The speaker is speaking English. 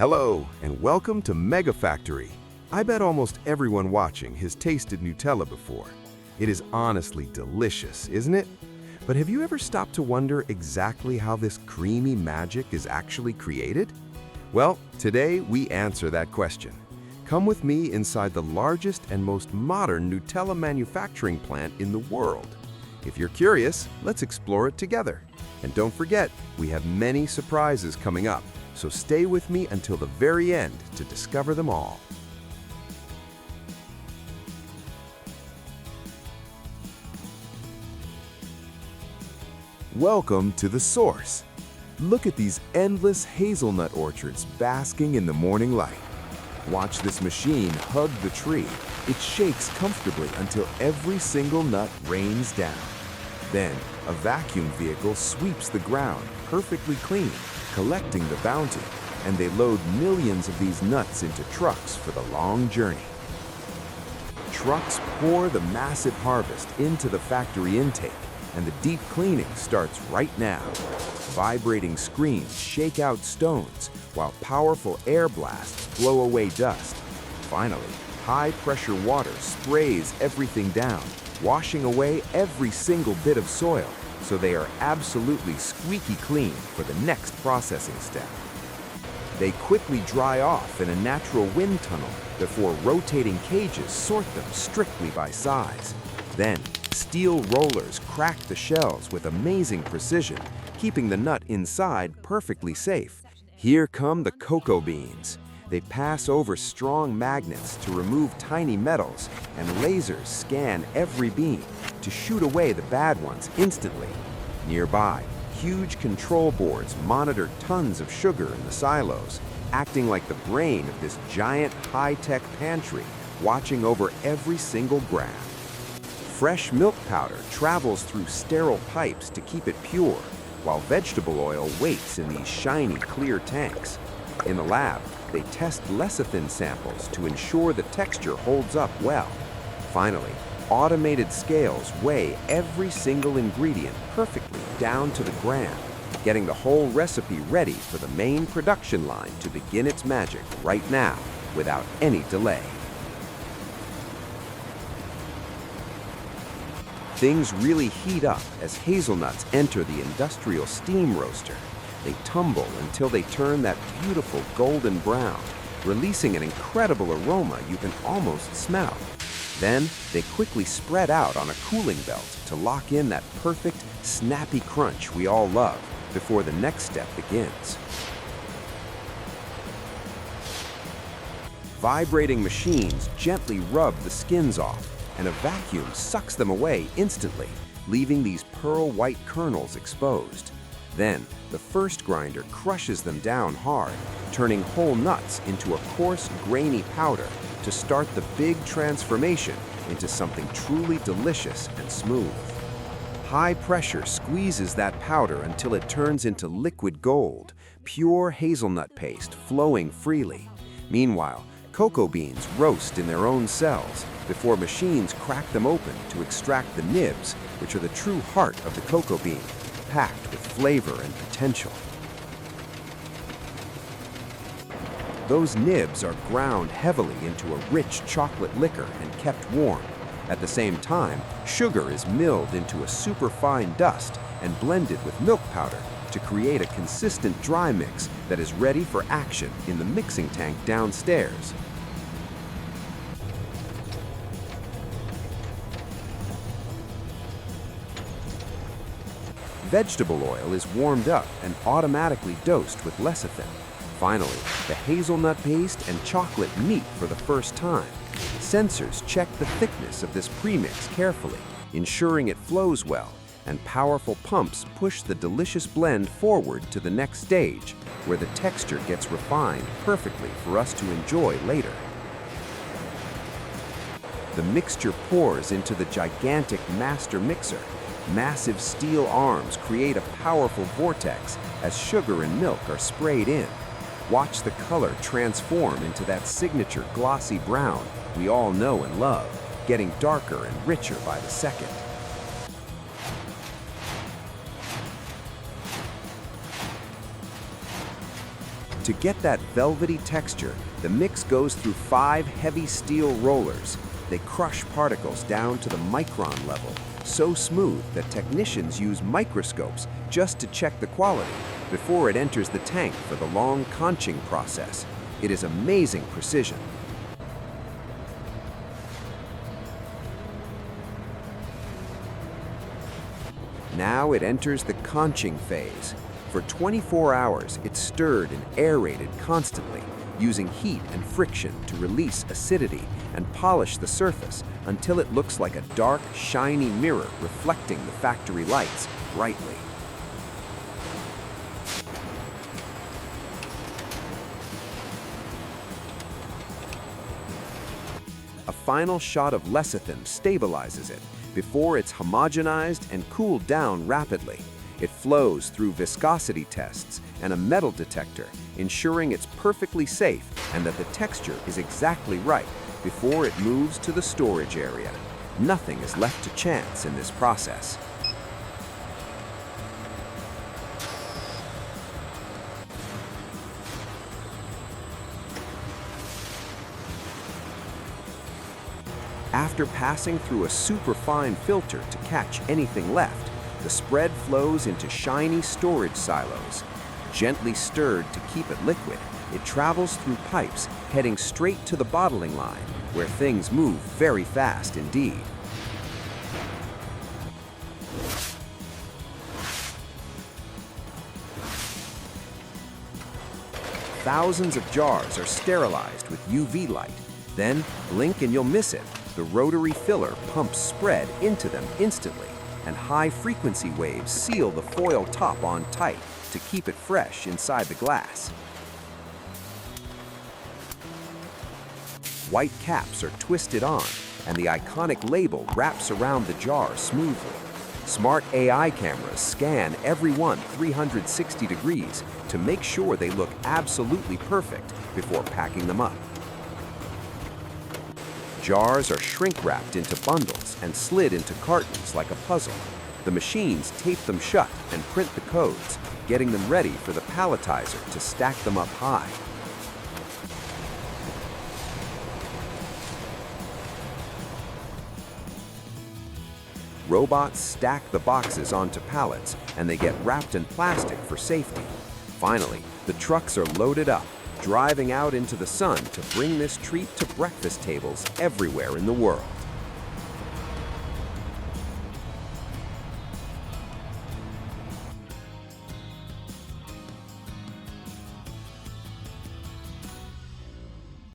Hello, and welcome to MegaFactory. I bet almost everyone watching has tasted Nutella before. It is honestly delicious, isn't it? But have you ever stopped to wonder exactly how this creamy magic is actually created? Well, today we answer that question. Come with me inside the largest and most modern Nutella manufacturing plant in the world. If you're curious, let's explore it together. And don't forget, we have many surprises coming up. So stay with me until the very end to discover them all. Welcome to the source. Look at these endless hazelnut orchards basking in the morning light. Watch this machine hug the tree. It shakes comfortably until every single nut rains down. Then, a vacuum vehicle sweeps the ground perfectly clean, collecting the bounty, and they load millions of these nuts into trucks for the long journey. Trucks pour the massive harvest into the factory intake, and the deep cleaning starts right now. Vibrating screens shake out stones, while powerful air blasts blow away dust. Finally, high-pressure water sprays everything down, washing away every single bit of soil, so they are absolutely squeaky clean for the next processing step. They quickly dry off in a natural wind tunnel before rotating cages sort them strictly by size. Then, steel rollers crack the shells with amazing precision, keeping the nut inside perfectly safe. Here come the cocoa beans. They pass over strong magnets to remove tiny metals, and lasers scan every bean to shoot away the bad ones instantly. Nearby, huge control boards monitor tons of sugar in the silos, acting like the brain of this giant high-tech pantry, watching over every grain. Fresh milk powder travels through sterile pipes to keep it pure, while vegetable oil waits in these shiny, clear tanks. In the lab, they test lecithin samples to ensure the texture holds up well. Finally, automated scales weigh every single ingredient perfectly down to the gram, getting the whole recipe ready for the main production line to begin its magic right now, without any delay. Things really heat up as hazelnuts enter the industrial steam roaster. They tumble until they turn that beautiful golden brown, releasing an incredible aroma you can almost smell. Then, they quickly spread out on a cooling belt to lock in that perfect, snappy crunch we all love before the next step begins. Vibrating machines gently rub the skins off, and a vacuum sucks them away instantly, leaving these pearl-white kernels exposed. Then, the first grinder crushes them down hard, turning whole nuts into a coarse, grainy powder to start the big transformation into something truly delicious and smooth. High pressure squeezes that powder until it turns into liquid gold, pure hazelnut paste flowing freely. Meanwhile, cocoa beans roast in their own cells before machines crack them open to extract the nibs, which are the true heart of the cocoa bean, packed with flavor and potential. Those nibs are ground heavily into a rich chocolate liquor and kept warm. At the same time, sugar is milled into a superfine dust and blended with milk powder to create a consistent dry mix that is ready for action in the mixing tank downstairs. Vegetable oil is warmed up and automatically dosed with lecithin. Finally, the hazelnut paste and chocolate meet for the first time. Sensors check the thickness of this premix carefully, ensuring it flows well, and powerful pumps push the delicious blend forward to the next stage, where the texture gets refined perfectly for us to enjoy later. The mixture pours into the gigantic master mixer. Massive steel arms create a powerful vortex as sugar and milk are sprayed in. Watch the color transform into that signature glossy brown we all know and love, getting darker and richer by the second. To get that velvety texture, the mix goes through 5 heavy steel rollers. They crush particles down to the micron level, so smooth that technicians use microscopes just to check the quality before it enters the tank for the long conching process. It is amazing precision. Now it enters the conching phase. For 24 hours, it's stirred and aerated constantly, using heat and friction to release acidity and polish the surface until it looks like a dark, shiny mirror reflecting the factory lights brightly. A final shot of lecithin stabilizes it before it's homogenized and cooled down rapidly. It flows through viscosity tests and a metal detector, ensuring it's perfectly safe and that the texture is exactly right before it moves to the storage area. Nothing is left to chance in this process. After passing through a superfine filter to catch anything left, the spread flows into shiny storage silos. Gently stirred to keep it liquid, it travels through pipes heading straight to the bottling line, where things move very fast indeed. Thousands of jars are sterilized with UV light. Then, blink and you'll miss it. The rotary filler pumps spread into them instantly, and high-frequency waves seal the foil top on tight to keep it fresh inside the glass. White caps are twisted on, and the iconic label wraps around the jar smoothly. Smart AI cameras scan every one 360 degrees to make sure they look absolutely perfect before packing them up. Jars are shrink-wrapped into bundles and slid into cartons like a puzzle. The machines tape them shut and print the codes, getting them ready for the palletizer to stack them up high. Robots stack the boxes onto pallets, and they get wrapped in plastic for safety. Finally, the trucks are loaded up, driving out into the sun to bring this treat to breakfast tables everywhere in the world.